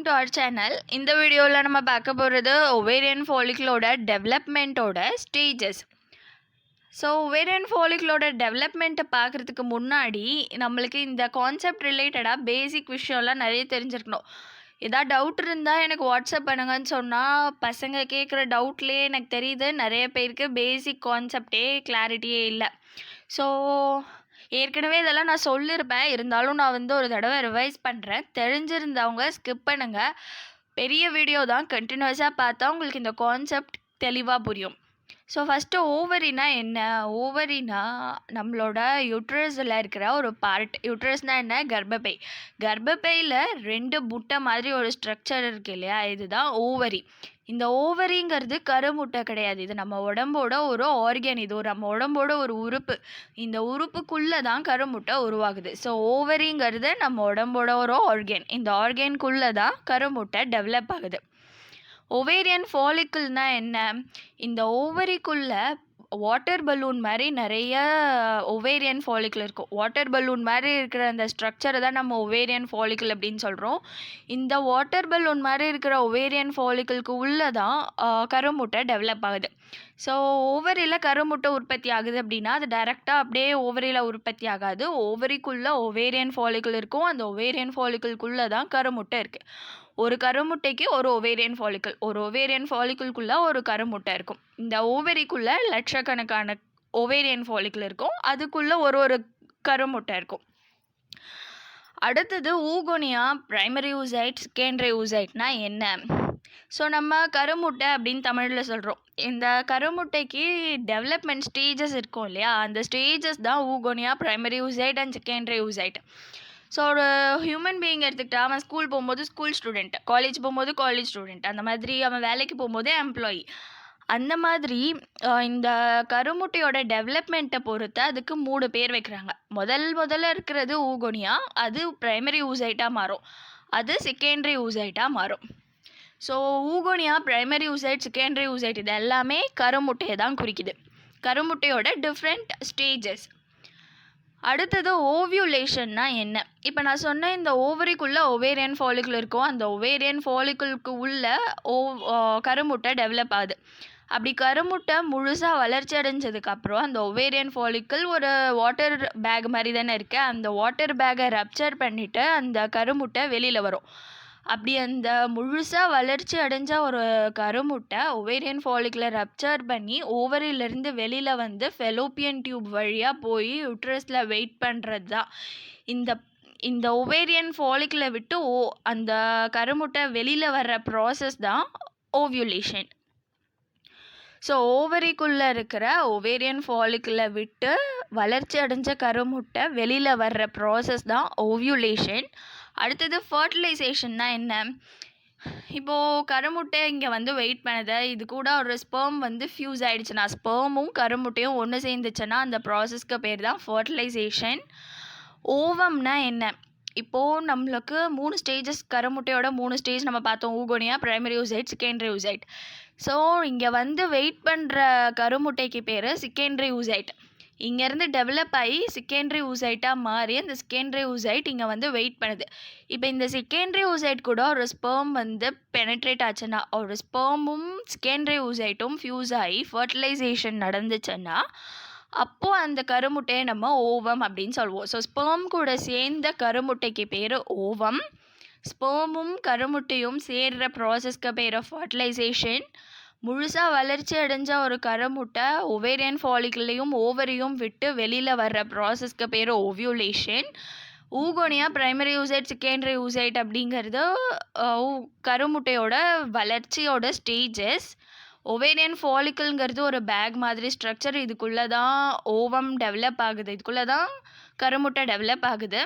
To our channel. இந்த வீடியோவில் நம்ம பார்க்க போகிறது ஒவேரியன் ஃபாலிக்கிளோட டெவலப்மெண்ட்டோட ஸ்டேஜஸ். ஸோ ஒவேரியன் ஃபாலிக்கிளோட டெவலப்மெண்ட்டை பார்க்குறதுக்கு முன்னாடி நம்மளுக்கு இந்த கான்செப்ட் ரிலேட்டடாக பேசிக் விஷயம்லாம் நிறைய தெரிஞ்சிருக்கணும். ஏதாவது டவுட் இருந்தால் எனக்கு வாட்ஸ்அப் பண்ணுங்கன்னு சொன்னால் பசங்க கேட்குற டவுட்லேயே எனக்கு தெரியுது நிறைய பேருக்கு பேசிக் கான்செப்டே கிளாரிட்டியே இல்லை. ஸோ ஏற்கனவே இதெல்லாம் நான் சொல்லியிருப்பேன், இருந்தாலும் நான் ஒரு தடவை ரிவைஸ் பண்ணுறேன். தெரிஞ்சிருந்தவங்க ஸ்கிப் பண்ணுங்கள். பெரிய வீடியோ தான், கண்டினியூஸாக பார்த்தா உங்களுக்கு இந்த கான்செப்ட் தெளிவாக புரியும். ஸோ ஃபஸ்ட்டு ஓவரினா என்ன? ஓவரினா நம்மளோட யூட்ரஸில் இருக்கிற ஒரு பார்ட். யூட்ரஸ்னால் என்ன? கர்ப்பப்பை. கர்ப்பப்பையில் 2 முட்டை மாதிரி ஒரு ஸ்ட்ரக்சர் இருக்குது இல்லையா, இதுதான் ஓவரி. இந்த ஓவரிங்கிறது கருமுட்டை கிடையாது, இது நம்ம உடம்போட ஒரு ஆர்கன், இது நம்ம உடம்போட ஒரு உறுப்பு. இந்த உறுப்புக்குள்ளே தான் கருமுட்டை உருவாகுது. ஸோ ஓவரிங்கிறது நம்ம உடம்போட ஒரு ஆர்கன், இந்த ஆர்கனுக்குள்ளே தான் கருமுட்டை டெவலப் ஆகுது. ஒவேரியன் ஃபாலிக்கிள்னா என்ன? இந்த ஓவரிக்குள்ளே வாட்டர் பலூன் மாதிரி நிறைய ஒவேரியன் ஃபாலிக்கிள் இருக்கும். வாட்டர் பலூன் மாதிரி இருக்கிற அந்த ஸ்ட்ரக்சரை தான் நம்ம ஒவேரியன் ஃபாலிக்கிள் அப்படின்னு சொல்கிறோம். இந்த வாட்டர் பலூன் மாதிரி இருக்கிற ஒவேரியன் ஃபாலிக்கிளுக்கு உள்ளே தான் கருமுட்டை டெவலப் ஆகுது. ஸோ ஓவரியில் கருமுட்டை உற்பத்தி ஆகுது அப்படின்னா அது டைரெக்டாக அப்படியே ஓவரியில் உற்பத்தி ஆகாது. ஓவரிக்குள்ளே ஒவேரியன் ஃபாலிக்கிள் இருக்கும், அந்த ஒவேரியன் ஃபாலிக்கிள்குள்ளே தான் கருமுட்டை இருக்குது. ஒரு கருமுட்டைக்கு ஒரு ஒவேரியன் ஃபாலிக்கிள், ஒரு ஒவேரியன் ஃபாலிக்கிள்குள்ளே ஒரு கருமுட்டை இருக்கும். இந்த ஓவரிக்குள்ளே லட்சக்கணக்கான ஒவேரியன் ஃபாலிக்கிள் இருக்கும், அதுக்குள்ளே ஒரு கருமுட்டை இருக்கும். அடுத்தது ஊகோனியா, பிரைமரி ஊசைட், செகண்டரி ஊசைட்னா என்ன? ஸோ நம்ம கருமுட்டை அப்படின்னு தமிழில் சொல்கிறோம். இந்த கருமுட்டைக்கு டெவலப்மெண்ட் ஸ்டேஜஸ் இருக்கும் இல்லையா, அந்த ஸ்டேஜஸ் தான் oogonia, primary oocyte and secondary oocyte. So ஒரு ஹியூமன் பீயிங் எடுத்துக்கிட்டா, அவன் ஸ்கூல் போகும்போது ஸ்கூல் ஸ்டூடெண்ட், காலேஜ் போகும்போது காலேஜ் ஸ்டூடெண்ட், அந்த மாதிரி அவன் வேலைக்கு போகும்போதே எம்ப்ளாயி. அந்த மாதிரி இந்த கருமுட்டையோட டெவலப்மெண்ட்டை பொறுத்து அதுக்கு 3 பேர் வைக்கிறாங்க. முதல்ல இருக்கிறது ஊகோனியா, அது பிரைமரி ஊசைட்டாக மாறும், அது செகண்டரி ஊசைட்டாக மாறும். So oogonia, primary oocyte, secondary oocyte இது எல்லாமே கருமுட்டையை தான் குறிக்குது, கருமுட்டையோட டிஃப்ரெண்ட் ஸ்டேஜஸ். அடுத்தது ஓவியுலேஷன்னா என்ன? இப்போ நான் சொன்ன இந்த ஓவரிக்குள்ளே ஒவேரியன் ஃபாலிக்கிள் இருக்கும், அந்த ஒவேரியன் ஃபாலிக்கிளுக்கு உள்ள கருமுட்டை டெவலப் ஆகுது. அப்படி கருமுட்டை முழுசாக வளர்ச்சி அடைஞ்சதுக்கப்புறம் அந்த ஒவேரியன் ஃபாலிக்கிள் ஒரு வாட்டர் பேக் மாதிரி தானே இருக்குது, அந்த வாட்டர் பேக்கை ரப்சர் பண்ணிவிட்டு அந்த கருமுட்டை வெளியில் வரும். அப்படி அந்த முழுசாக வளர்ச்சி அடைஞ்ச ஒரு கருமுட்டை ஒவேரியன் ஃபாலிக்கிளை ரப்சர் பண்ணி ஓவரியிலேருந்து வெளியில் வந்து ஃபெலோப்பியன் டியூப் வழியாக போய் யூட்ரஸில் வெயிட் பண்ணுறது தான். இந்த ஒவேரியன் ஃபாலிக்கிளை விட்டு அந்த கருமுட்டை வெளியில் வர்ற ப்ராசஸ் தான் ஓவியுலேஷன். ஸோ ஓவரிக்குள்ளே இருக்கிற ஒவேரியன் ஃபாலிக்கிளை விட்டு வளர்ச்சி அடைஞ்ச கருமுட்டை வெளியில் வர்ற ப்ராசஸ் தான் ஓவியுலேஷன். அடுத்தது ஃபர்டிலைசேஷன்னா என்ன? இப்போது கருமுட்டை இங்கே வந்து வெயிட் பண்ணுது, இது கூட ஒரு ஸ்பெர்ம் வந்து ஃபியூஸ் ஆகிடுச்சுன்னா, ஸ்பெர்மும் கருமுட்டையும் ஒன்று சேர்ந்துச்சுன்னா அந்த ப்ராசஸ்க்கு பேர் தான் ஃபர்டிலைசேஷன். ஓவம்னா என்ன? இப்போது நம்மளுக்கு 3 ஸ்டேஜஸ், கருமுட்டையோட 3 ஸ்டேஜ் நம்ம பார்த்தோம், oogonia, primary oocyte, secondary oocyte. So இங்கே வந்து வெயிட் பண்ணுற கருமுட்டைக்கு பேர் செகண்டரி ஊசைட். இங்கேருந்து டெவலப் ஆகி செகண்டரி ஊசைட்டாக மாறி அந்த செகண்டரி ஊசைட் இங்கே வந்து வெயிட் பண்ணுது. இப்போ இந்த செகண்டரி ஊசைட் கூட ஒரு ஸ்பெர்ம் வந்து பெனட்ரேட் ஆச்சுன்னா, ஒரு ஸ்பெர்மும் செகண்டரி ஊசைட்டும் ஃபியூஸ் ஆகி ஃபர்டிலைசேஷன் நடந்துச்சுன்னா அப்போது அந்த கருமுட்டையை நம்ம ஓவம் அப்படின்னு சொல்லுவோம். ஸோ ஸ்பெர்ம் கூட சேர்ந்த கருமுட்டைக்கு பேர் ஓவம், ஸ்பெர்மும் கருமுட்டையும் சேர்கிற ப்ராசஸ்க்கு பேர் ஃபர்டிலைசேஷன். முழுசாக வளர்ச்சி அடைஞ்ச ஒரு கருமுட்டை ஒவேரியன் ஃபாலிக்கிளையும் ஓவரியும் விட்டு வெளியில் வர்ற ப்ராசஸ்க்கு பேர் ovulation. Oogonia, primary oocyte, secondary oocyte அப்படிங்கிறது கருமுட்டையோட வளர்ச்சியோட ஸ்டேஜஸ். ஒவேரியன் ஃபாலிக்கிள்ங்கிறது ஒரு பேக் மாதிரி ஸ்ட்ரக்சர், இதுக்குள்ளே தான் ஓவம் டெவலப் ஆகுது, இதுக்குள்ளே தான் கருமுட்டை டெவலப் ஆகுது.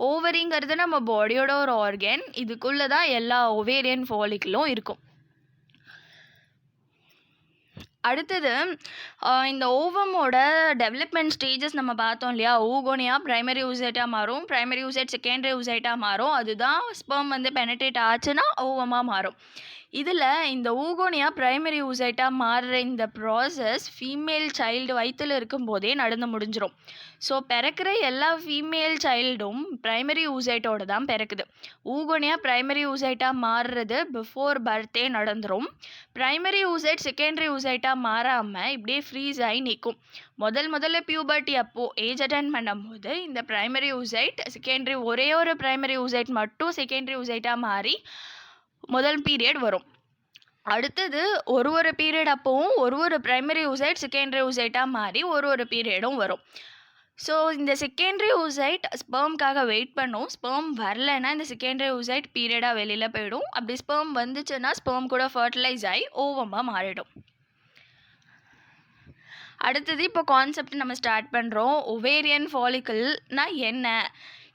ஓவரிங்கிறது நம்ம பாடியோட ஒரு ஆர்கன், இதுக்குள்ளே தான் எல்லா ஒவேரியன் ஃபாலிக்கிளும் இருக்கும். அடுத்தது இந்த ஓவமோட டெவலப்மெண்ட் ஸ்டேஜஸ் நம்ம பார்த்தோம் இல்லையா, ஊகோனியா பிரைமரி ஊசைட்டாக மாறும், பிரைமரி ஊசைட் செகண்டரி ஊசைட்டாக மாறும், அதுதான் ஸ்பெர்ம் வந்து பெனட்ரேட் ஆச்சுன்னா ஓவமாக மாறும். இதில் இந்த ஊகோனியா பிரைமரி ஊசைட்டாக மாறுற இந்த ப்ராசஸ் ஃபீமேல் சைல்டு வயிற்றில் இருக்கும்போதே நடந்து முடிஞ்சிடும். ஸோ பிறக்கிற எல்லா ஃபீமேல் சைல்டும் பிரைமரி ஊசைட்டோடு தான் பிறக்குது. ஊகோனியா பிரைமரி ஊசைட்டாக மாறுறது பிஃபோர் பர்த்தே நடந்துடும். பிரைமரி ஊசைட் செகண்டரி ஊசைட்டாக மாறாமல் இப்படியே ஃப்ரீஸ் ஆகி நிற்கும். முதல்ல பியூபர்ட்டி அப்போது ஏஜ் அட்டன் பண்ணும்போது இந்த பிரைமரி ஊசைட் செகண்டரி ஒரே ஒரு பிரைமரி ஊசைட் மட்டும் செகண்டரி ஊசைட்டாக மாறி முதல் பீரியட் வரும். அடுத்தது ஒரு பீரியட் அப்போவும் ஒரு பிரைமரி ஊசைட் செகண்டரி ஊசைட்டாக மாறி ஒரு பீரியடும் வரும். ஸோ இந்த செகண்டரி ஊசைட் ஸ்பெர்ம்காக வெயிட் பண்ணும். ஸ்பெர்ம் வரலைன்னா இந்த செகண்டரி ஊசைட் பீரியடாக வெளியில் போயிடும். அப்படி ஸ்பெர்ம் வந்துச்சுன்னா ஸ்பெர்ம் கூட ஃபர்டிலைஸ் ஆகி ஓவமாக மாறிடும். அடுத்தது இப்போ கான்செப்ட் நம்ம ஸ்டார்ட் பண்ணுறோம். ஒவேரியன் ஃபாலிக்கிள்னா என்ன,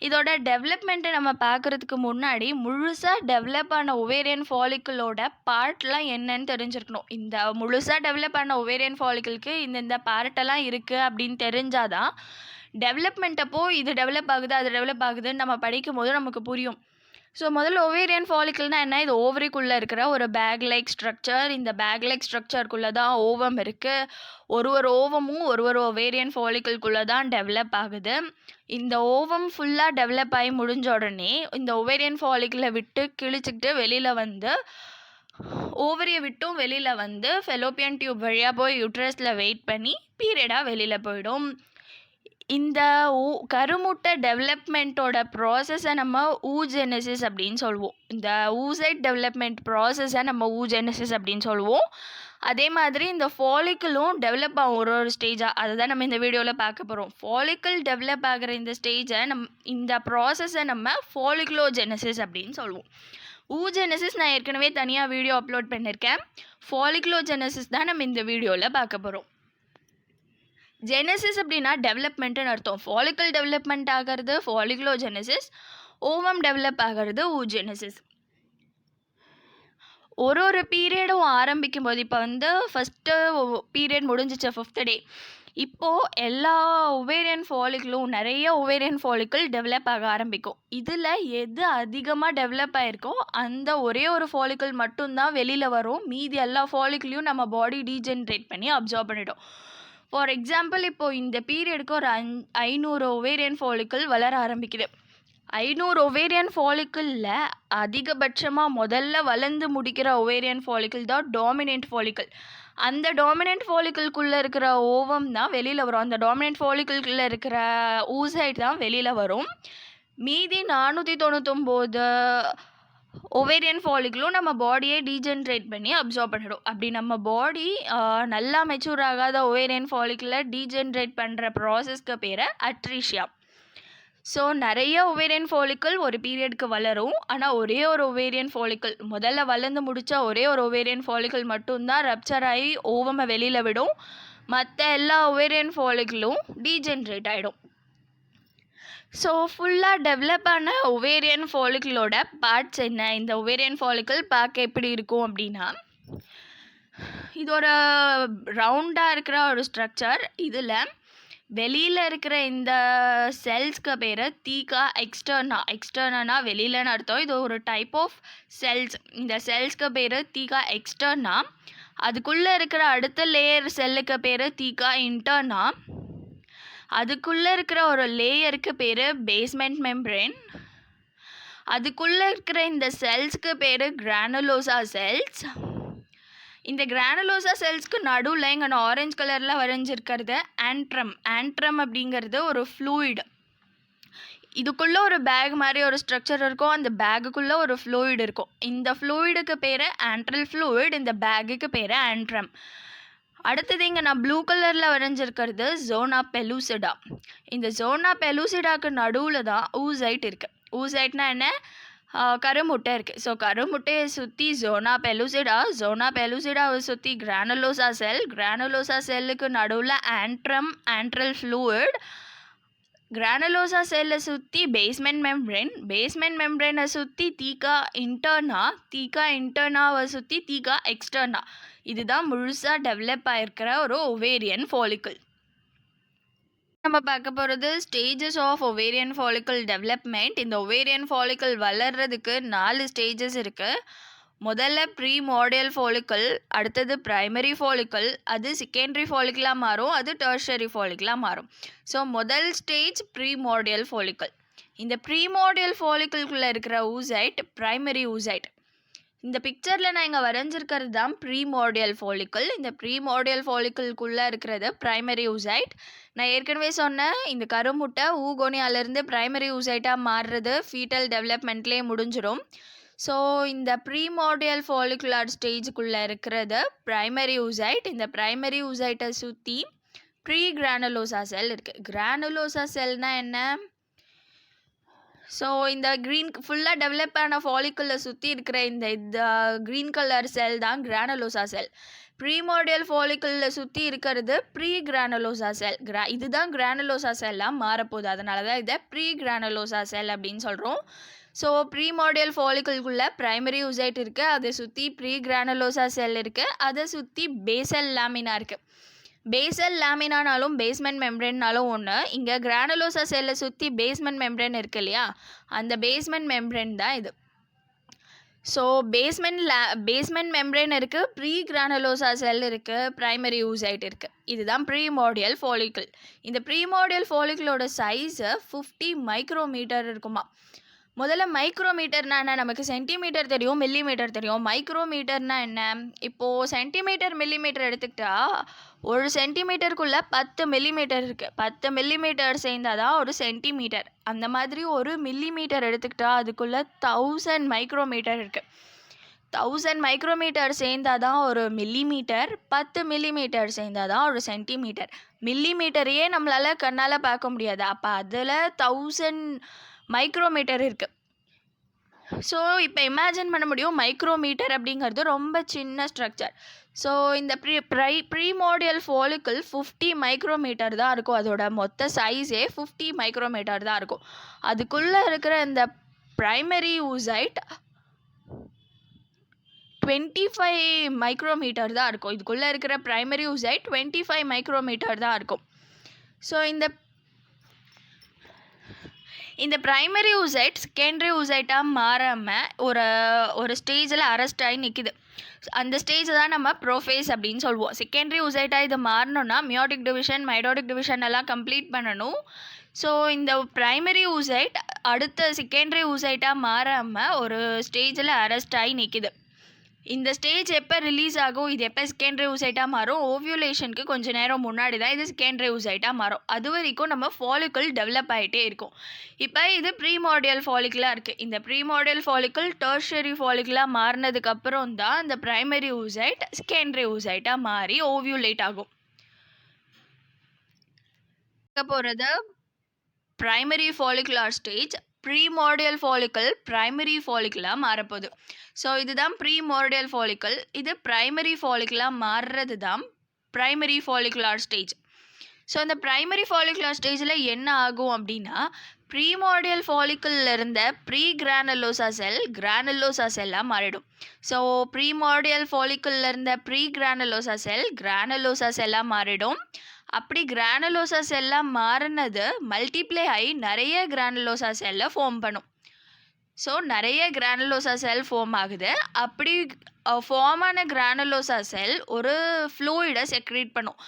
இதோட டெவலப்மெண்ட்டை நம்ம பார்க்குறதுக்கு முன்னாடி முழுசாக டெவலப் ஆன ஒவேரியன் ஃபாலிக்கிளோட பார்ட்லாம் என்னன்னு தெரிஞ்சிருக்கணும். இந்த முழுசாக டெவலப் ஆன ஒவேரியன் ஃபாலிக்கிளுக்கு இந்த பார்ட்டெல்லாம் இருக்குது அப்படின்னு தெரிஞ்சாதான் டெவலப்மெண்ட் அப்போ இது டெவலப் ஆகுது அது டெவலப் ஆகுதுன்னு நம்ம படிக்கும் போது நமக்கு புரியும். ஸோ முதல்ல ஒவேரியன் ஃபாலிக்கிள்னால் என்ன, இது ஓவரிக்குள்ளே இருக்கிற ஒரு பேக் லைக் ஸ்ட்ரக்சர். இந்த பேக் லைக் ஸ்ட்ரக்சருக்குள்ளே தான் ஓவம் இருக்குது. ஒரு ஓவமும் ஒரு ஒவேரியன் ஃபாலிக்கிள்குள்ளே தான் டெவலப் ஆகுது. இந்த ஓவம் ஃபுல்லாக டெவலப் ஆகி முடிஞ்ச உடனே இந்த ஒவேரியன் ஃபாலிக்கிளை விட்டு கிழிச்சிக்கிட்டு வெளியில் வந்து ஓவரியை விட்டும் வெளியில் வந்து ஃபெலோப்பியன் டியூப் வழியாக போய் யூட்ரஸில் வெயிட் பண்ணி பீரியடாக வெளியில் போயிடும். இந்த கருமுட்டை டெவலப்மெண்ட்டோட ப்ராசஸை நம்ம ஊஜெனசிஸ் அப்படின்னு சொல்லுவோம். இந்த ஊசைட் டெவலப்மெண்ட் ப்ராசஸை நம்ம ஊஜெனசிஸ் அப்படின்னு சொல்லுவோம். அதே மாதிரி இந்த ஃபாலிக்கிளும் டெவலப் ஆகும் ஒரு ஸ்டேஜாக. அதை தான் நம்ம இந்த வீடியோவில் பார்க்க போகிறோம். ஃபாலிக்கிள் டெவலப் ஆகிற இந்த ஸ்டேஜை இந்த ப்ராசஸை நம்ம ஃபாலிக்ளோஜெனசிஸ் அப்படின்னு சொல்லுவோம். ஊஜெனசிஸ் நான் ஏற்கனவே தனியாக வீடியோ அப்லோட் பண்ணியிருக்கேன். ஃபாலிக்ளோஜெனசிஸ் தான் நம்ம இந்த வீடியோவில் பார்க்க போகிறோம். ஜெனசிஸ் அப்படின்னா டெவலப்மெண்ட்டுன்னு அர்த்தம். ஃபாலிக்கிள் டெவலப்மெண்ட் ஆகிறது ஃபாலிக்ளோஜெனசிஸ், ஓவம் டெவலப் ஆகிறது ஊஜெனசிஸ். ஒரு பீரியடும் ஆரம்பிக்கும் போது இப்போ வந்து ஃபஸ்ட்டு பீரியட் முடிஞ்சிச்சு 5th டே. இப்போது எல்லா ஒவேரியன் ஃபாலிக்கிளும் நிறைய ஒவேரியன் ஃபாலிக்கிள் டெவலப் ஆக ஆரம்பிக்கும். இதில் எது அதிகமாக டெவலப் ஆகிருக்கோ அந்த ஒரே ஒரு ஃபாலிக்கிள் மட்டும்தான் வெளியில் வரும். மீதி எல்லா ஃபாலிக்கிளையும் நம்ம பாடி டீஜென்ரேட் பண்ணி அப்சார்ப் பண்ணிடும். ஃபார் எக்ஸாம்பிள் இப்போது இந்த பீரியடுக்கு ஒரு 500 ஒவேரியன் ஃபாலிக்கிள் வளர ஆரம்பிக்குது. 500 ஒவேரியன் ஃபாலிக்கிளில் அதிகபட்சமாக முதல்ல வளர்ந்து முடிக்கிற ஒவேரியன் ஃபாலிக்கிள் தான் டாமினன்ட் ஃபாலிக்கிள். அந்த டாமினன்ட் ஃபாலிக்கிள்குள்ளே இருக்கிற ஓவம் தான் வெளியில் வரும். அந்த டாமினன்ட் ஃபாலிக்கிள்குள்ளே இருக்கிற ஊசைட் தான் வெளியில் வரும். மீதி 499 ஒவேரியன் ஃபாலிக்கிளும் நம்ம பாடியை டீஜென்ரேட் பண்ணி அப்சார்ப் பண்ணிடும். அப்படி நம்ம பாடி நல்லா மெச்சூர் ஆகாத ஒவேரியன் ஃபாலிக்கிளை டீஜென்ரேட் பண்ணுற ப்ராசஸ்க்கு பேர் அட்ரீஷியா. ஸோ நிறைய ஒவேரியன் ஃபாலிக்கிள் ஒரு பீரியடுக்கு வளரும். ஆனால் ஒரே ஒரு ஒவேரியன் ஃபாலிக்கிள் முதல்ல வளர்ந்து முடித்தா ஒரே ஒரு ஒவேரியன் ஃபாலிக்கிள் மட்டும்தான் ரப்சர் ஆகி ஓவமை வெளியில் விடும். மற்ற எல்லா ஒவேரியன் ஃபாலிக்கிளும் டீஜென்ரேட் ஆகிடும். ஸோ ஃபுல்லாக டெவலப் ஆன ஒவேரியன் ஃபாலிக்கிளோட பார்ட்ஸ் என்ன, இந்த ஒவேரியன் ஃபாலிக்கிள் பார்க்க எப்படி இருக்கும் அப்படின்னா, இது ஒரு ரவுண்டாக இருக்கிற ஒரு ஸ்ட்ரக்சர். இதில் வெளியில் இருக்கிற இந்த செல்ஸ்க்கு பேர் தீகா எக்ஸ்டர்னா. எக்ஸ்டர்னா வெளியிலன்னு அர்த்தம். இது ஒரு டைப் ஆஃப் செல்ஸ். இந்த செல்ஸ்க்கு பேர் தீகா எக்ஸ்டர்னா. அதுக்குள்ளே இருக்கிற அடுத்த லேயர் செல்லுக்கு பேர் தீகா இன்டர்னா. அதுக்குள்ளே இருக்கிற ஒரு லேயருக்கு பேர் பேஸ்மெண்ட் மெம்ப்ரேன். அதுக்குள்ளே இருக்கிற இந்த செல்ஸ்க்கு பேர் கிரானுலோசா செல்ஸ். இந்த கிரானுலோசா செல்ஸ்க்கு நடுவில் இங்கே நான் ஆரஞ்சு கலரில் வரைஞ்சிருக்கிறது ஆண்ட்ரம். ஆண்ட்ரம் அப்படிங்கிறது ஒரு ஃப்ளூயிட். இதுக்குள்ளே ஒரு பேக் மாதிரி ஒரு ஸ்ட்ரக்சர் இருக்கும். அந்த பேக்குக்குள்ளே ஒரு ஃப்ளூயிட் இருக்கும். இந்த ஃப்ளூயிடுக்கு பேர் ஆண்ட்ரல் ஃப்ளூயிட், இந்த பேக்குக்கு பேர் ஆண்ட்ரம். அடுத்தது இங்கே நான் ப்ளூ கலரில் வரைஞ்சிருக்கிறது ஜோனா பெலூசிடா. இந்த ஜோனா பெலூசிடாக்கு நடுவில் தான் ஊசைட் இருக்குது. ஊசைட்னா என்ன, கருமுட்டை இருக்குது. ஸோ கருமுட்டையை சுற்றி ஜோனா பெலூசிடா, ஜோனா பெலூசிடாவை சுற்றி கிரானுலோசா செல், கிரானுலோசா செல்லுக்கு நடுவில் ஆண்ட்ரம், ஆண்ட்ரல் ஃப்ளூயிட், கிரானுலோசா செல்லை சுற்றி பேஸ்மெண்ட் மெம்ப்ரேன், பேஸ்மெண்ட் மெம்ப்ரேனை சுற்றி தீகா இன்டர்னா, தீகா இன்டர்னாவை சுற்றி தீகா எக்ஸ்டர்னா. இதுதான் முழுசாக டெவலப் ஆகிருக்கிற ஒரு ஒவேரியன் ஃபாலிக்கிள். நம்ம பார்க்க போகிறது stages of ovarian follicle development. இந்த ஒவேரியன் ஃபாலிக்கிள் வளர்கிறதுக்கு 4 ஸ்டேஜஸ் இருக்குது. முதல்ல ப்ரீமார்டியல் ஃபாலிக்கல், அடுத்தது பிரைமரி ஃபாலிக்கல், அது செகண்டரி ஃபாலிக்கலாக மாறும், அது டெர்ஷரி ஃபாலிக்கலாக மாறும். ஸோ முதல் ஸ்டேஜ் ப்ரீமார்டியல் ஃபாலிக்கல். இந்த ப்ரீமார்டியல் ஃபாலிக்கலுக்குள்ளே இருக்கிற ஊசைட் பிரைமரி ஊசைட். இந்த பிக்சரில் நான் இங்கே வரைஞ்சிருக்கிறது தான் ப்ரீமார்டியல் ஃபாலிக்கல். இந்த ப்ரீமார்டியல் ஃபாலிக்கலுக்குள்ளே இருக்கிறது பிரைமரி ஊசைட். நான் ஏற்கனவே சொன்னேன், இந்த கருமுட்டை ஊகோனியாலேருந்து பிரைமரி ஊசைட்டாக மாறுறது ஃபீட்டல் டெவலப்மெண்ட்லேயே முடிஞ்சிடும். ஸோ இந்த ப்ரீமார்டியல் ஃபாலிகுலர் ஸ்டேஜுக்குள்ளே இருக்கிறது பிரைமரி ஊசைட். இந்த பிரைமரி ஊசைட்டை சுற்றி ப்ரீ கிரானுலோசா செல் இருக்குது. கிரானுலோசா செல்னால் என்ன? ஸோ இந்த க்ரீன் ஃபுல்லாக டெவலப் ஆன ஃபாலிக்குலில் சுற்றி இருக்கிற இந்த க்ரீன் கலர் செல் தான் கிரானுலோசா செல். ப்ரீமார்டியல் ஃபாலிக்குலில் சுற்றி இருக்கிறது ப்ரீ கிரானுலோசா செல். இதுதான் கிரானுலோசா செல்லாக மாறப்போகுது. அதனால தான் இதை ப்ரீ கிரானுலோசா செல் அப்படின்னு சொல்கிறோம். ஸோ ப்ரீமார்டியல் ஃபாலிக்குள்குள்ளே பிரைமரி ஊசைட் இருக்குது, அதை சுற்றி ப்ரீ கிரானுலோசா செல் இருக்குது, அதை சுற்றி பேசல் லேமினா இருக்குது. பேசல் லேமினானாலும் பேஸ்மெண்ட் மெம்ப்ரேன்னாலும் ஒன்று. இங்கே கிரானுலோசா செல்லை சுற்றி பேஸ்மெண்ட் மெம்ப்ரேன் இருக்குது இல்லையா, அந்த பேஸ்மெண்ட் மெம்ப்ரேன் தான் இது. ஸோ பேஸ்மெண்ட் மெம்ப்ரேன் இருக்குது, ப்ரீ கிரானுலோசா செல் இருக்குது, பிரைமரி ஊசைட் இருக்குது. இதுதான் ப்ரீமார்டியல் ஃபாலிக்கல். இந்த ப்ரீமார்டியல் ஃபாலிக்கலோட சைஸு 50 மைக்ரோமீட்டர் இருக்குமா. முதல்ல மைக்ரோமீட்டர்னா என்ன? நமக்கு சென்டிமீட்டர் தெரியும், மில்லிமீட்டர் தெரியும். மைக்ரோமீட்டர்னா என்ன? இப்போது சென்டிமீட்டர் மில்லிமீட்டர் எடுத்துக்கிட்டா ஒரு சென்டிமீட்டருக்குள்ளே 10 மில்லிமீட்டர் இருக்குது. 10 மில்லிமீட்டர் சேர்ந்தால் தான் ஒரு சென்டிமீட்டர். அந்த மாதிரி ஒரு மில்லிமீட்டர் எடுத்துக்கிட்டா அதுக்குள்ளே 1000 மைக்ரோமீட்டர் இருக்குது. 1000 மைக்ரோமீட்டர் சேர்ந்தால் தான் ஒரு மில்லிமீட்டர், 10 மில்லிமீட்டர் சேர்ந்தால் தான் ஒரு சென்டிமீட்டர். மில்லிமீட்டரையே நம்மளால் கண்ணால் பார்க்க முடியாது, அப்போ அதில் 1000 மைக்ரோமீட்டர் இருக்குது. ஸோ இப்போ இமேஜின் பண்ண முடியும், மைக்ரோமீட்டர் அப்படிங்கிறது ரொம்ப சின்ன ஸ்ட்ரக்சர். ஸோ இந்த ப்ரீமார்டியல் ஃபாலிக்கல் 50 மைக்ரோமீட்டர் தான் இருக்கும். அதோட மொத்த சைஸே 50 மைக்ரோமீட்டர் தான் இருக்கும். அதுக்குள்ளே இருக்கிற இந்த பிரைமரி ஊசைட் 25 மைக்ரோமீட்டர் தான் இருக்கும். இதுக்குள்ளே இருக்கிற பிரைமரி ஊசைட் 25 மைக்ரோமீட்டர் தான் இருக்கும். ஸோ இந்த பிரைமரி ஊசைட் செகண்டரி ஊசைட்டாக மாறாமல் ஒரு ஸ்டேஜில் அரெஸ்ட் ஆகி நிற்கிது. அந்த ஸ்டேஜை தான் நம்ம ப்ரோஃபேஸ் அப்படின்னு சொல்லுவோம். செகண்டரி ஊசைட்டாக இது மாறணும்னா மியோட்டிக் டிவிஷன், மைடோட்டிக் டிவிஷன் எல்லாம் கம்ப்ளீட் பண்ணணும். ஸோ இந்த பிரைமரி ஊசைட் அடுத்த செகண்டரி ஊசைட்டாக மாறாமல் ஒரு ஸ்டேஜில் அரெஸ்ட் ஆகி நிற்கிது. இந்த ஸ்டேஜ் எப்போ ரிலீஸ் ஆகும், இது எப்போ செகண்டரி ஊசைட்டாக மாறும்? ஓவியுலேஷனுக்கு கொஞ்சம் நேரம் முன்னாடி தான் இது செகண்டரி ஊசைட்டாக மாறும். அது வரைக்கும் நம்ம ஃபாலிக்கல் டெவலப் ஆகிட்டே இருக்கும். இப்போ இது ப்ரீமார்டியல் ஃபாலிக்கலாக இருக்குது. இந்த ப்ரீமார்டியல் ஃபாலிக்கல் டெர்ஷரி ஃபாலிக்கலாக மாறினதுக்கப்புறம் தான் இந்த பிரைமரி ஊசைட் செகண்டரி ஊசைட்டாக மாறி ஓவியுலேட் ஆகும். போகிறது primary follicular stage. Primordial follicle primary ஃபாலிக்கலாக மாறப்போகுது. ஸோ இதுதான் ப்ரீமார்டியல் ஃபாலிக்கல். இது பிரைமரி ஃபாலிக்கலாக மாறுறது தான் பிரைமரி ஃபாலிகுலர் ஸ்டேஜ். ஸோ இந்த பிரைமரி ஃபாலிகுலர் ஸ்டேஜில் என்ன ஆகும் அப்படின்னா, ப்ரீமார்டியல் ஃபாலிக்கலில் இருந்த ப்ரீ கிரானுலோசா செல் கிரானுலோசா செல்லாக மாறிடும். ஸோ ப்ரீமார்டியல் ஃபாலிக்கலில் இருந்த ப்ரீ கிரானுலோசா செல் கிரானுலோசா செல்லாக மாறிடும். அப்படி கிரானுலோசா செல்லாக மாறினது மல்டிப்ளை ஆகி நிறைய கிரானுலோசா செல்லை ஃபார்ம் பண்ணும். ஸோ நிறைய கிரானுலோசா செல் ஃபார்ம் ஆகுது. அப்படி ஃபார்ம் ஆன கிரானுலோசா செல் ஒரு ஃப்ளூயிடை செக்ரேட் பண்ணும்.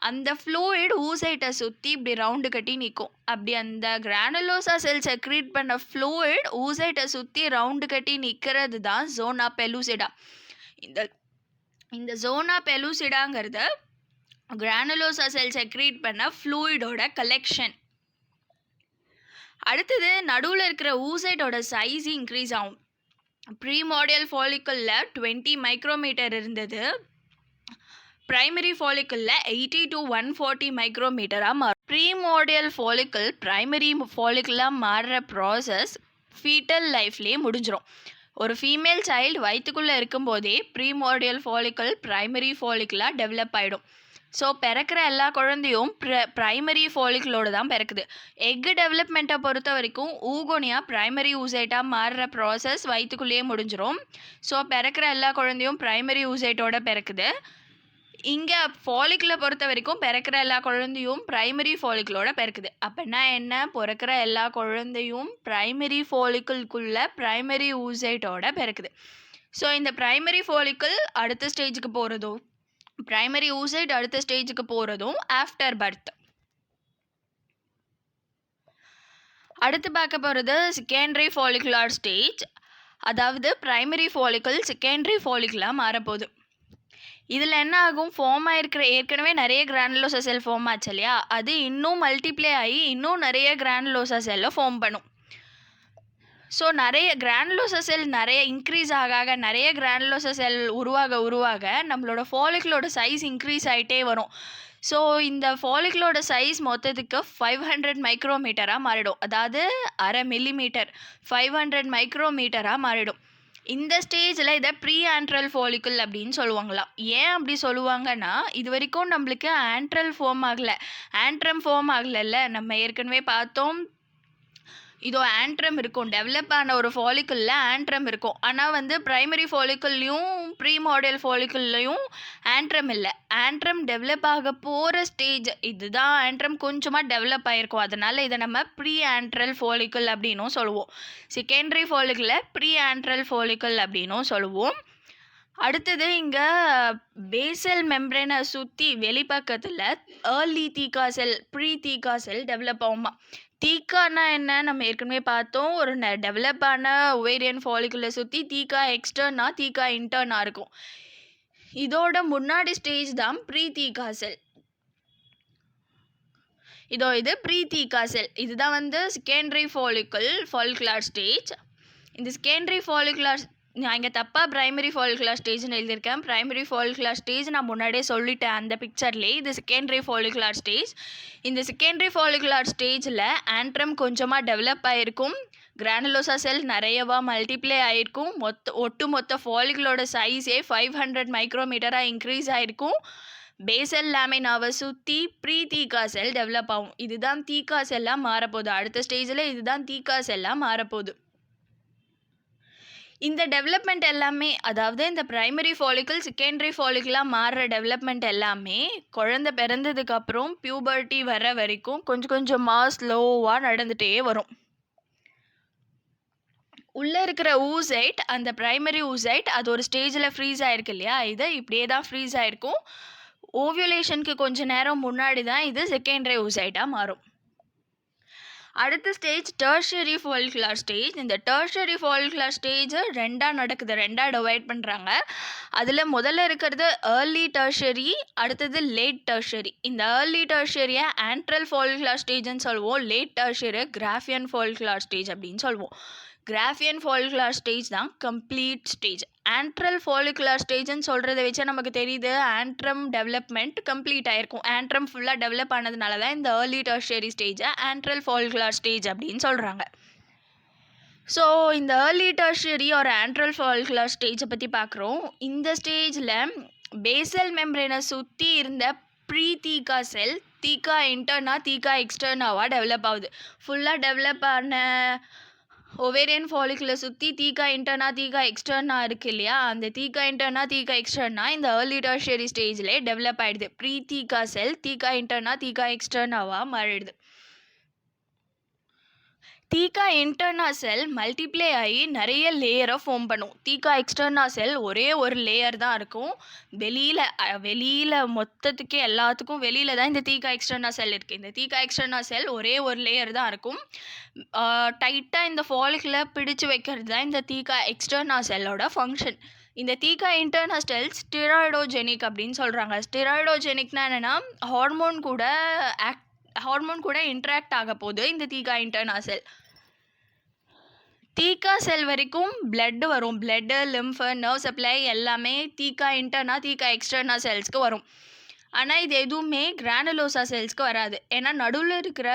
அந்த ஃப்ளூயிட் ஊசைட்டை சுற்றி இப்படி ரவுண்டு கட்டி நிற்கும். அப்படி அந்த கிரானுலோசா செல் செக்ரேட் பண்ண ஃப்ளூயிட் ஊசைட்டை சுற்றி ரவுண்டு கட்டி நிற்கிறது தான் ஜோனா பெலூசிடா. இந்த ஜோனா பெலூசிடாங்கிறது கிரானுலோசா செல் செக்ரேட் பண்ண ஃப்ளூயிடோட கலெக்ஷன். அடுத்தது நடுவில் இருக்கிற ஊசைட்டோட சைஸ் இன்க்ரீஸ் ஆகும். ப்ரீமார்டியல் ஃபாலிக்கலில் 20 மைக்ரோமீட்டர் இருந்தது, பிரைமரி ஃபாலிக்கலில் 80 to 140 மைக்ரோமீட்டராக மாறும். ப்ரீமார்டியல் ஃபாலிக்கல் பிரைமரி ஃபாலிக்கலாக மாறுற ப்ராசஸ் ஃபீட்டல் லைஃப்லேயே முடிஞ்சிடும். ஒரு ஃபீமேல் சைல்டு வயிற்றுக்குள்ளே இருக்கும்போதே ப்ரீமார்டியல் ஃபாலிக்கல் பிரைமரி ஃபாலிக்கலாக டெவலப் ஆகிடும். ஸோ பிறக்கிற எல்லா குழந்தையும் பிரைமரி ஃபாலிக்கலோடு தான் பிறக்குது. எக்கு டெவலப்மெண்ட்டை பொறுத்த வரைக்கும் ஊகோனியா பிரைமரி ஊசைட்டாக மாறுற ப்ராசஸ் வயிற்றுக்குள்ளேயே முடிஞ்சிடும். ஸோ பிறக்கிற எல்லா குழந்தையும் பிரைமரி ஊசைட்டோட பிறக்குது. இங்கே ஃபாலிக்கலை பொறுத்த வரைக்கும் பிறக்கிற எல்லா குழந்தையும் பிரைமரி ஃபாலிக்கலோட பிறக்குது. அப்படின்னா என்ன? பிறக்கிற எல்லா குழந்தையும் பிரைமரி ஃபாலிக்கலுக்குள்ளே பிரைமரி ஊசைட்டோட பிறக்குது. ஸோ இந்த பிரைமரி ஃபாலிக்கல் அடுத்த ஸ்டேஜுக்கு போகிறதும் பிரைமரி oocyte அடுத்த ஸ்டேஜுக்கு போகிறதும் ஆஃப்டர் பர்த். அடுத்து பார்க்க போகிறது செகண்டரி ஃபாலிகுலார் ஸ்டேஜ். அதாவது பிரைமரி ஃபாலிக்கல் செகண்டரி ஃபாலிகுலாக மாறப்போகுது. இதில் என்ன ஆகும், ஃபார்ம் ஆகிருக்கிற ஏற்கனவே நிறைய கிரானுலோசா செல் ஃபார்ம் ஆச்சு இல்லையா, அது இன்னும் மல்டிப்ளை ஆகி இன்னும் நிறைய கிரானுலோசா செல்லை ஃபார்ம் பண்ணும். ஸோ நிறைய கிரானுலோசா செல் நிறைய இன்க்ரீஸ் ஆக நிறைய கிரானுலோசா செல் உருவாக நம்மளோட ஃபாலிகுலோட சைஸ் இன்க்ரீஸ் ஆகிட்டே வரும். ஸோ இந்த ஃபாலிகுலோட சைஸ் மொத்தத்துக்கு 500 மைக்ரோமீட்டராக மாறிடும். அதாவது 1/2 மில்லிமீட்டர் 500 மைக்ரோமீட்டராக மாறிடும். இந்த ஸ்டேஜில் இதை ப்ரீ ஆண்ட்ரல் ஃபாலிக்கல் அப்படின்னு சொல்லுவாங்களாம். ஏன் அப்படி சொல்லுவாங்கன்னா, இது வரைக்கும் நம்மளுக்கு ஆண்ட்ரல் ஃபார்ம் ஆகலை, ஆண்ட்ரம் ஃபார்ம் ஆகலைல்ல. நம்ம ஏற்கனவே பார்த்தோம், இதோ ஆண்ட்ரம் இருக்கும், டெவலப் ஆன ஒரு ஃபாலிக்கலில் ஆண்ட்ரம் இருக்கும். ஆனால் ப்ரைமரி ஃபாலிக்கல்லையும் ப்ரீ மாடல் ஃபாலிக்கல்லையும் ஆண்ட்ரம் இல்லை. ஆண்ட்ரம் டெவலப் ஆக போகிற ஸ்டேஜ் இதுதான். ஆண்ட்ரம் கொஞ்சமாக டெவலப் ஆகிருக்கும், அதனால் இதை நம்ம ப்ரீ ஆண்ட்ரல் ஃபாலிக்கல் அப்படின்னும் சொல்லுவோம். செகண்டரி ஃபாலிக்கலை ப்ரீ ஆண்ட்ரல் ஃபாலிக்கல் அப்படின்னும் சொல்லுவோம். அடுத்தது இங்கே பேசல் மெம்ப்ரேனை சுற்றி வெளிப்பக்கத்தில் ஏர்லி தீக்கா செல், ப்ரீ தீக்கா செல் டெவலப் ஆகுமா. தீக்கானா என்ன, நம்ம ஏற்கனவே பார்த்தோம். ஒரு டெவலப் ஆன ஒவேரியன் ஃபாலிகுலை சுற்றி தீக்கா எக்ஸ்டர்னா தீக்கா இன்டர்னா இருக்கும். இதோட முன்னாடி ஸ்டேஜ் தான் ப்ரீ தீக்கா செல். இது ப்ரீ தீக்கா செல். இதுதான் செகண்டரி ஃபாலிகுலார் ஸ்டேஜ். இந்த செகண்டரி ஃபாலிகுலார், நான் இங்கே தப்பாக பிரைமரி ஃபாலிகுலார் ஸ்டேஜ்னு எழுதியிருக்கேன். பிரைமரி ஃபாலிகுலார் ஸ்டேஜ் நான் முன்னாடியே சொல்லிட்டேன் அந்த பிக்சர்லேயே. இது செகண்டரி ஃபாலிகுலார் ஸ்டேஜ். இந்த செகண்டரி ஃபாலிகுலார் ஸ்டேஜில் ஆண்ட்ரம் கொஞ்சமாக டெவலப் ஆகிருக்கும், கிரானுலோசா செல் நிறையவா மல்டிப்ளை ஆகிருக்கும், ஒட்டுமொத்த ஃபாலிகுலோட சைஸே 500 மைக்ரோமீட்டராக இன்க்ரீஸ் ஆகிருக்கும். பேசல் லேமினாவை சுற்றி ப்ரீ தீக்கா செல் டெவலப் ஆகும். இதுதான் தீக்கா செல்லாக மாறப்போகுது. அடுத்த ஸ்டேஜில் இதுதான் தீக்கா செல்லாக மாறப்போகுது. இந்த டெவலப்மெண்ட் எல்லாமே, அதாவது இந்த பிரைமரி ஃபாலிக்கல் செகண்டரி ஃபாலிக்கலாக மாறுற டெவலப்மெண்ட் எல்லாமே குழந்தை பிறந்ததுக்கப்புறம் பியூபர்ட்டி வர வரைக்கும் கொஞ்சம் கொஞ்சமாக ஸ்லோவாக நடந்துகிட்டே வரும். உள்ளே இருக்கிற oocyte, அந்த பிரைமரி oocyte, அது ஒரு ஸ்டேஜில் ஃப்ரீஸ் ஆகிருக்கு இல்லையா, இது இப்படியே தான் ஃப்ரீஸ் ஆகிருக்கும். ஓவியுலேஷனுக்கு கொஞ்சம் நேரம் முன்னாடி தான் இது செகண்டரி oocyteஆக மாறும். அடுத்த ஸ்டேஜ் டெர்ஷரி ஃபாலிகுலார் ஸ்டேஜ். இந்த டெர்ஷரி ஃபாலிகுலார் ஸ்டேஜ் ரெண்டாக நடக்குது, ரெண்டாக டிவைட் பண்ணுறாங்க. அதில் முதல்ல இருக்கிறது ஏர்லி டெர்ஷரி, அடுத்தது லேட் டெர்ஷரி. இந்த ஏர்லி டெர்ஷரியை ஆண்ட்ரல் ஃபாலிகுலார் ஸ்டேஜ்னு சொல்லுவோம், late tertiary Graafian follicular stage அப்படின்னு சொல்லுவோம். கிராஃபியன் ஃபாலிகுலார் ஸ்டேஜ் தான் கம்ப்ளீட் ஸ்டேஜ். ஆண்ட்ரல் ஃபாலிகுலார் ஸ்டேஜ்னு சொல்கிறத வச்சு நமக்கு தெரியுது ஆண்ட்ரம் டெவலப்மெண்ட் கம்ப்ளீட் ஆகிருக்கும். ஆண்ட்ரம் ஃபுல்லாக டெவலப் ஆனதுனால தான் இந்த ஏர்லி டெர்ஷரி ஸ்டேஜை ஆண்ட்ரல் ஃபாலிகுலார் ஸ்டேஜ் அப்படின்னு சொல்கிறாங்க. ஸோ இந்த ஏர்லி டெர்ஷரி ஒரு ஆண்ட்ரல் ஃபாலிகுலார் ஸ்டேஜை பற்றி பார்க்குறோம். இந்த ஸ்டேஜில் பேசல் மெம்ப்ரேனை சுற்றி இருந்த ப்ரீ தீக்கா செல் தீக்கா இன்டர்னா தீக்கா எக்ஸ்டர்னாவாக டெவலப் ஆகுது. ஃபுல்லாக டெவலப் ஆன ஒவேரியன் ஃபாலிகுலை சுற்றி தீக்கா இன்டர்னா தீக்கா எக்ஸ்டர்னா இருக்குது இல்லையா, அந்த தீக்கா இன்டர்னா தீக்கா எக்ஸ்டர்னா இந்த ஏர்லி டெர்ஷரி ஸ்டேஜ்லேயே டெவலப் ஆகிடுது. ப்ரீ தீக்கா செல் தீக்கா இன்டர்னா தீக்கா எக்ஸ்டர்னாவாக மாறிடுது. தீக்கா இன்டர்னா செல் மல்டிப்ளை ஆகி நிறைய லேயரை ஃபார்ம் பண்ணும். தீக்கா எக்ஸ்டர்னா செல் ஒரே ஒரு லேயர் தான் இருக்கும். வெளியில் மொத்தத்துக்கே எல்லாத்துக்கும் வெளியில் தான் இந்த தீக்கா எக்ஸ்டர்னா செல் இருக்குது. இந்த தீக்கா எக்ஸ்டர்னா செல் ஒரே ஒரு லேயர் தான் இருக்கும். டைட்டாக இந்த ஃபாலிகுலை பிடிச்சு வைக்கிறது தான் இந்த தீக்கா எக்ஸ்டர்னா செல்லோட ஃபங்க்ஷன். இந்த தீக்கா இன்டர்னா செல் ஸ்டிராய்டோஜெனிக் அப்படின்னு சொல்கிறாங்க. ஸ்டிராய்டோஜெனிக்னா என்னென்னா ஹார்மோன் கூட இன்ட்ராக்ட் ஆக போகுது இந்த தீக்கா இன்டர்னா செல். தீக்கா செல் வரைக்கும் பிளட் வரும், பிளட்டு, லிம்ஃப், நர்வ் சப்ளை எல்லாமே தீக்கா இன்டர்னா தீக்கா எக்ஸ்டர்னா செல்ஸ்க்கு வரும். ஆனால் இது எதுவுமே கிரானுலோசா செல்ஸ்க்கு வராது. ஏன்னா நடுவில் இருக்கிற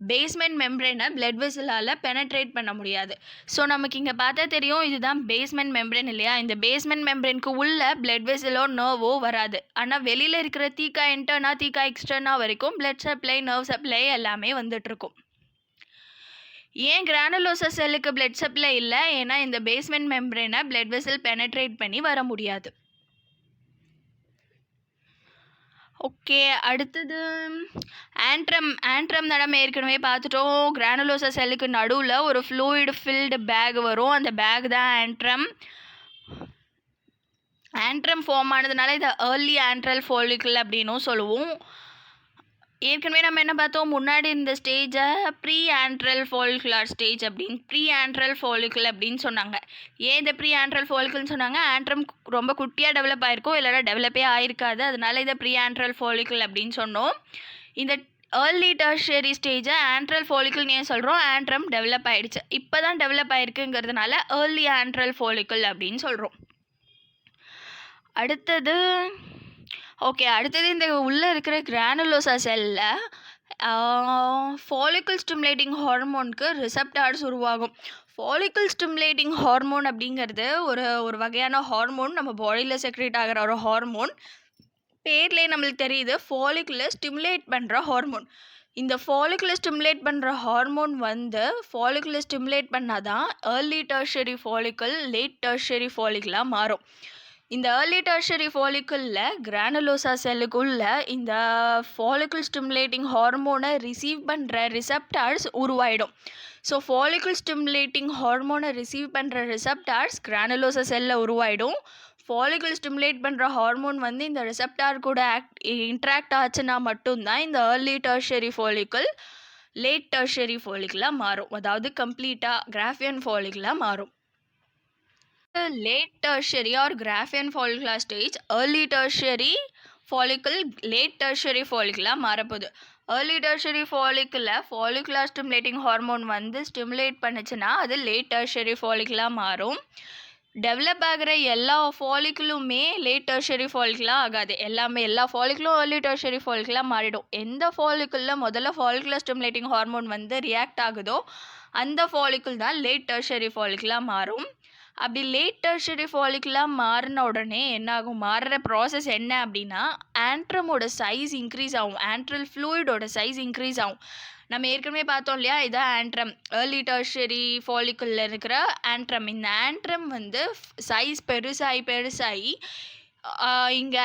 பேஸ்மெண்ட் மெம்ப்ரேனை பிளட் வெசலால் பெனட்ரேட் பண்ண முடியாது. ஸோ நமக்கு இங்கே பார்த்தா தெரியும், இதுதான் பேஸ்மெண்ட் மெம்ப்ரேன் இல்லையா. இந்த பேஸ்மெண்ட் மெம்ப்ரேனுக்கு உள்ள பிளட் வெசலோ நர்வோ வராது. ஆனால் வெளியில் இருக்கிற தீக்கா இன்டர்னா தீக்கா எக்ஸ்டர்னா வரைக்கும் பிளட் சப்ளை, நர்வ் சப்ளை எல்லாமே வந்துட்டுருக்கும். ஏன் கிரானுலோசா செல்லுக்கு பிளட் சப்ளை இல்லை? ஏன்னா இந்த பேஸ்மெண்ட் மெம்ப்ரேனை பிளட் வெசல் பெனட்ரேட் பண்ணி வர முடியாது. ஓகே, அடுத்தது ஆண்ட்ரம் நம்ம ஏற்கனவே பார்த்துட்டோம். கிரானுலோசா செல்லுக்கு நடுவில் ஒரு ஃப்ளூயிட் ஃபில்டு பேக் வரும், அந்த பேக் தான் ஆண்ட்ரம். ஆண்ட்ரம் ஃபார்ம் ஆனதுனால இதை ஏர்லி ஆண்ட்ரல் ஃபாலிக்கல் அப்படின்னும் சொல்லுவோம். ஏற்கனவே நம்ம என்ன பார்த்தோம், முன்னாடி இந்த ஸ்டேஜை ப்ரீ ஆண்ட்ரல் ஃபாலிகுலர் ஸ்டேஜ் அப்படின்னு ப்ரீ ஆண்ட்ரல் ஃபாலிக்கல் அப்படின்னு சொன்னாங்க. ஏன் இந்த ப்ரீ ஆண்ட்ரல் ஃபாலிக்கல்னு சொன்னாங்க? ஆண்ட்ரம் ரொம்ப குட்டியாக டெவலப் ஆகிருக்கும், இல்லைனா டெவலப்பே ஆயிருக்காது, அதனால இதை ப்ரீ ஆண்ட்ரல் ஃபாலிக்கல் அப்படின்னு சொன்னோம். இந்த ஏர்லி டெர்ஷியரி ஸ்டேஜை ஆண்ட்ரல் ஃபாலிக்கல்னு ஏன் சொல்கிறோம்? ஆண்ட்ரம் டெவலப் ஆகிடுச்சு, இப்போ தான் டெவலப் ஆகிருக்குங்கிறதுனால ஏர்லி ஆண்ட்ரல் ஃபாலிக்கல் அப்படின்னு சொல்கிறோம். அடுத்தது இந்த உள்ளே இருக்கிற கிரானுலோசா செல்லில் ஃபாலிக்கல் ஸ்டிமுலேட்டிங் ஹார்மோனுக்கு ரிசப்டார்ஸ் உருவாகும். ஃபாலிக்கல் ஸ்டிமுலேட்டிங் ஹார்மோன் அப்படிங்கிறது ஒரு வகையான ஹார்மோன், நம்ம பாடியில் செக்ரேட் ஆகிற ஒரு ஹார்மோன். பேர்லேயே நம்மளுக்கு தெரியுது, ஃபாலிக்குலை ஸ்டிமுலேட் பண்ணுற ஹார்மோன். இந்த ஃபாலிக்குலை ஸ்டிமுலேட் பண்ணுற ஹார்மோன் ஃபாலிக்குலை ஸ்டிமுலேட் பண்ணால் தான் early tertiary follicle late tertiary ஃபாலிக்கலாக மாறும். இந்த ஏர்லி டெர்ஷரி ஃபாலிக்கலில் கிரானுலோசா செல்லுக்குள்ள இந்த ஃபாலிக்கல் ஸ்டிமுலேட்டிங் ஹார்மோனை ரிசீவ் பண்ணுற ரிசப்டார்ஸ் உருவாயிடும். ஸோ ஃபாலிக்கல் ஸ்டிமுலேட்டிங் ஹார்மோனை ரிசீவ் பண்ணுற ரிசப்டார்ஸ் கிரானுலோசா செல்லில் உருவாயிடும். ஃபாலிக்கல் ஸ்டிமுலேட் பண்ணுற ஹார்மோன் இந்த ரிசப்டார் கூட இன்ட்ராக்ட் ஆச்சுன்னா மட்டும்தான் இந்த early tertiary follicle late tertiary ஃபாலிக்கலாக மாறும், அதாவது கம்ப்ளீட்டாக கிராஃபியன் ஃபாலிக்கலாக மாறும். Late tertiary or Graafian follicular stage early tertiary follicle late tertiary ஃபாலிக்கலாக மாறப்போகுது. ஏர்லி டெர்ஷரி ஃபாலிக்கலில் ஃபாலிகுலர் ஸ்டிமுலேட்டிங் ஹார்மோன் ஸ்டிமுலேட் பண்ணுச்சுன்னா அது லேட் டெர்ஷரி ஃபாலிக்கலாக மாறும். டெவலப் ஆகிற எல்லா ஃபாலிக்கலுமே லேட் டெர்ஷரி ஃபாலிக்கலாக ஆகாது, எல்லா ஃபாலிக்கலும் ஏர்லி டெர்ஷரி ஃபாலிக்கலாக மாறிடும். எந்த ஃபாலிக்கலில் முதல்ல ஃபாலிகுலர் ஸ்டிமுலேட்டிங் ஹார்மோன் ரியாக்ட் ஆகுதோ அந்த ஃபாலிக்கல் தான் லேட் டெர்ஷரி ஃபாலிக்கலாக மாறும். அப்படி லேட் டெர்ஷரி ஃபாலிக்கலாக மாறின உடனே என்னாகும், மாறுற ப்ராசஸ் என்ன அப்படின்னா ஆண்ட்ரமோட சைஸ் இன்க்ரீஸ் ஆகும், ஆண்ட்ரல் ஃப்ளூயிடோட சைஸ் இன்க்ரீஸ் ஆகும். நம்ம ஏற்கனவே பார்த்தோம் இல்லையா, இதான் ஆண்ட்ரம், ஏர்லி டெர்ஷரி ஃபாலிக்கலில் இருக்கிற ஆண்ட்ரம். இந்த ஆண்ட்ரம் சைஸ் பெருசாகி இங்கே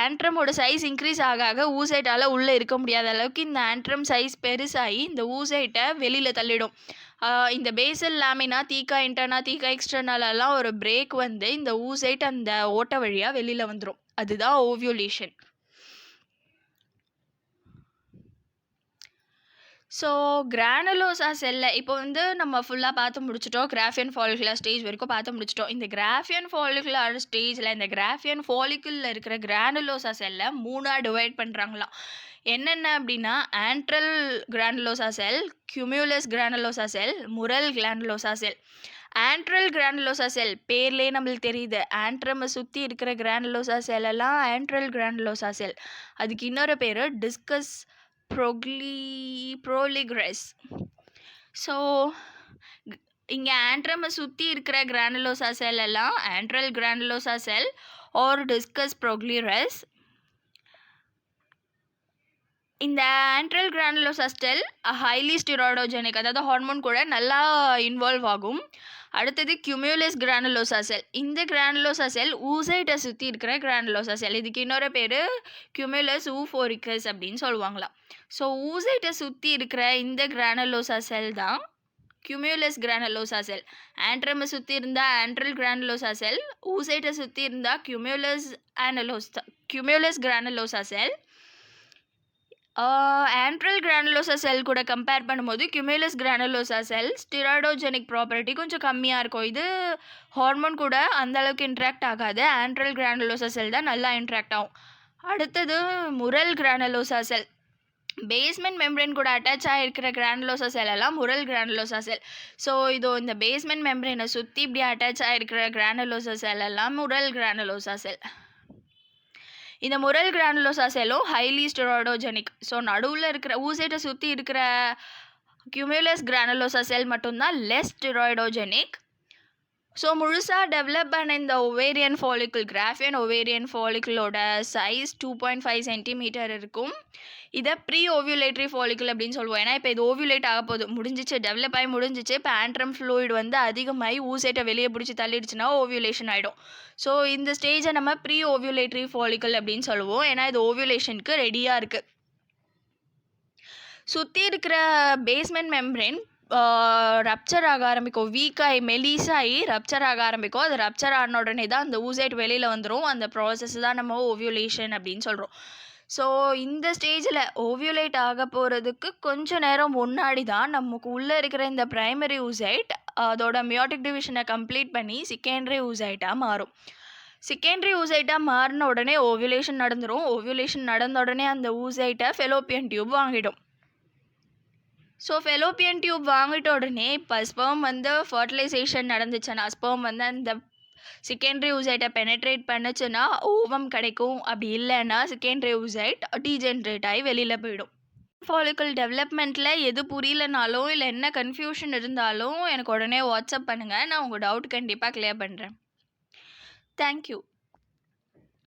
ஆண்ட்ரமோட சைஸ் இன்க்ரீஸ் ஆக ஊசைட்டால் உள்ளே இருக்க முடியாத அளவுக்கு இந்த ஆண்ட்ரம் சைஸ் பெருசாகி இந்த ஊசைட்டை வெளியில் தள்ளிடும். இந்த பேசல் லாமினா, தீக்கா இன்டர்னா, தீக்கா எக்ஸ்டர்னலெல்லாம் ஒரு பிரேக் இந்த ஊசைட் அந்த ஓட்டை வழியாக வெளியில் வந்துடும். அதுதான் ஓவியூலேஷன். ஸோ கிரானுலோசா செல்லை இப்போ நம்ம ஃபுல்லாக பார்த்து முடிச்சிட்டோம், கிராஃபியன் ஃபாலிகுலர் ஸ்டேஜ் வரைக்கும் பார்த்து முடிச்சிட்டோம். இந்த கிராஃபியன் ஃபாலிகுலர் ஸ்டேஜில் இந்த கிராஃபியன் ஃபாலிக்குலில் இருக்கிற கிரானுலோசா செல்லை 3ஆக டிவைட் பண்ணுறாங்களாம். என்னென்ன அப்படின்னா ஆண்ட்ரல் கிரானுலோசா செல், கியூமுலஸ் கிரானுலோசா செல், முரல் கிரானுலோசா செல். ஆண்ட்ரல் கிரானுலோசா செல் பேர்லேயே நம்மளுக்கு தெரியுது, ஆண்ட்ரமை சுற்றி இருக்கிற கிரானுலோசா செல்லெல்லாம் ஆண்ட்ரல் கிரானுலோசா செல். அதுக்கு இன்னொரு பேர் டிஸ்கஸ் ப்ரோலிக்ரஸ். ஸோ இங்கே ஆண்ட்ரமை சுற்றி இருக்கிற கிரானுலோசா செல் எல்லாம் ஆண்ட்ரல் கிரானுலோசா செல் ஆர் டிஸ்கஸ் ப்ரோலிக்ரஸ். இந்த ஆண்ட்ரல் கிரானுலோசா செல் ஹைலி ஸ்டிராய்டோஜெனிக், அதாவது ஹார்மோன் கூட நல்லா இன்வால்வ் ஆகும். அடுத்தது கியூமுலஸ் கிரானுலோசா செல். இந்த கிரானுலோசா செல் ஊசைட்டை சுற்றி இருக்கிற கிரானுலோசா செல். இதுக்கு இன்னொரு பேர் கியூமுலஸ் ஊஃபோரிக்கஸ் அப்படின்னு சொல்லுவாங்களாம். ஸோ ஊசைட்டை சுற்றி இருக்கிற இந்த கிரானுலோசா செல் தான் கியூமுலஸ் கிரானுலோசா செல். ஆண்ட்ரமை சுற்றி இருந்தால் ஆண்ட்ரல் கிரானுலோசா செல், ஊசைட்டை சுற்றி இருந்தால் கியூமுலஸ் கிரானுலோசா செல். ஆண்ட்ரல் கிரானுலோசா செல் கூட கம்பேர் பண்ணும்போது கியூமுலஸ் கிரானுலோசா செல் ஸ்டிராய்டோஜெனிக் ப்ராப்பர்ட்டி கொஞ்சம் கம்மியாக இருக்கும். இது ஹார்மோன் கூட அந்தளவுக்கு இன்ட்ராக்ட் ஆகாது, ஆண்ட்ரல் கிரானுலோசா செல் தான் நல்லா இன்ட்ராக்ட் ஆகும். அடுத்தது முரல் கிரானுலோசா செல். பேஸ்மெண்ட் மெம்ப்ரேன் கூட அட்டாச் ஆகிருக்கிற கிரானுலோசா செல் எல்லாம் முரல் கிரானுலோசா செல். ஸோ இந்த பேஸ்மெண்ட் மெம்ப்ரேனை சுற்றி இப்படி அட்டாச் ஆகிருக்கிற கிரானுலோசா செல் எல்லாம் முரல் கிரானுலோசா செல். இந்த முரல் கிரானுலோசா செல்லும் ஹைலி ஸ்டெராய்டோஜெனிக். ஸோ நடுவில் இருக்கிற ஊசைட்டை சுற்றி இருக்கிற கியூமுலஸ் கிரானுலோசா செல் மட்டும்தான் லெஸ் ஸ்டெராய்டோஜெனிக். ஸோ முழுசாக டெவலப் பண்ண இந்த ஒவேரியன் ஃபாலிக்கிள், கிராஃபியன் ஒவேரியன் ஃபாலிக்கிளோட சைஸ் 2.5 சென்டிமீட்டர் இருக்கும். இதை ப்ரீ ஓவியுலேட்ரி ஃபாலிக்கிள் அப்படின்னு சொல்லுவோம். ஏன்னா இப்போ இது ஓவியுலேட் ஆக போகுது, முடிஞ்சிச்சு, டெவலப் ஆகி முடிஞ்சிச்சு. இப்போ ஆண்ட்ரம் ஃப்ளூயிட் அதிகமாகி ஊசைட்டை வெளியே பிடிச்சி தள்ளிடுச்சுன்னா ஓவியுலேஷன் ஆகிடும். ஸோ இந்த ஸ்டேஜை நம்ம ப்ரீ ஓவியுலேட்ரி ஃபாலிக்கிள் அப்படின்னு சொல்லுவோம். ஏன்னா இது ஓவியுலேஷனுக்கு ரெடியாக இருக்குது. சுற்றி இருக்கிற பேஸ்மெண்ட் மெம்ப்ரேன் ரப்ச்சர் ஆக ஆரம்பிக்கும். வீக்காகி மெலிசாகி ரப்ச்சர் ஆக ஆரம்பிக்கும். அது ரப்ச்சர் ஆன உடனே தான் அந்த ஊசைட் வெளியில் வந்துடும். அந்த ப்ராசஸ் தான் நம்ம ஓவியுலேஷன் அப்படின்னு சொல்கிறோம். ஸோ இந்த ஸ்டேஜில் ஓவியுலேட் ஆக போகிறதுக்கு கொஞ்சம் நேரம் முன்னாடி தான் நமக்கு உள்ளே இருக்கிற இந்த ப்ரைமரி ஊசைட் அதோட மியோட்டிக் டிவிஷனை கம்ப்ளீட் பண்ணி செகண்டரி ஊசைட்டாக மாறும். செகண்டரி ஊசைட்டாக மாறின உடனே ஓவியுலேஷன் நடந்துடும். ஓவியுலேஷன் நடந்த உடனே அந்த ஊசைட்டை ஃபெலோப்பியன் டியூப் வாங்கிடும். ஸோ ஃபெலோப்பியன் டியூப் வாங்கிட்ட உடனே இப்போ ஸ்பெர்ம் வந்து ஃபர்டிலைசேஷன் நடந்துச்சுன்னா, ஸ்பெர்ம் வந்து அந்த செகண்டரி ஊசைட்டை பெனட்ரேட் பண்ணுச்சுன்னா ஓவம் கிடைக்கும். அப்படி இல்லைன்னா செகண்டரி ஊசைட் டீஜென்ரேட் ஆகி வெளியில் போயிடும். ஃபாலிக்கல் டெவலப்மெண்ட்டில் எது புரியலனாலும் இல்லை என்ன கன்ஃபியூஷன் இருந்தாலும் எனக்கு உடனே வாட்ஸ்அப் பண்ணுங்கள். நான் உங்கள் டவுட் கண்டிப்பாக கிளியர் பண்ணுறேன். தேங்க்யூ.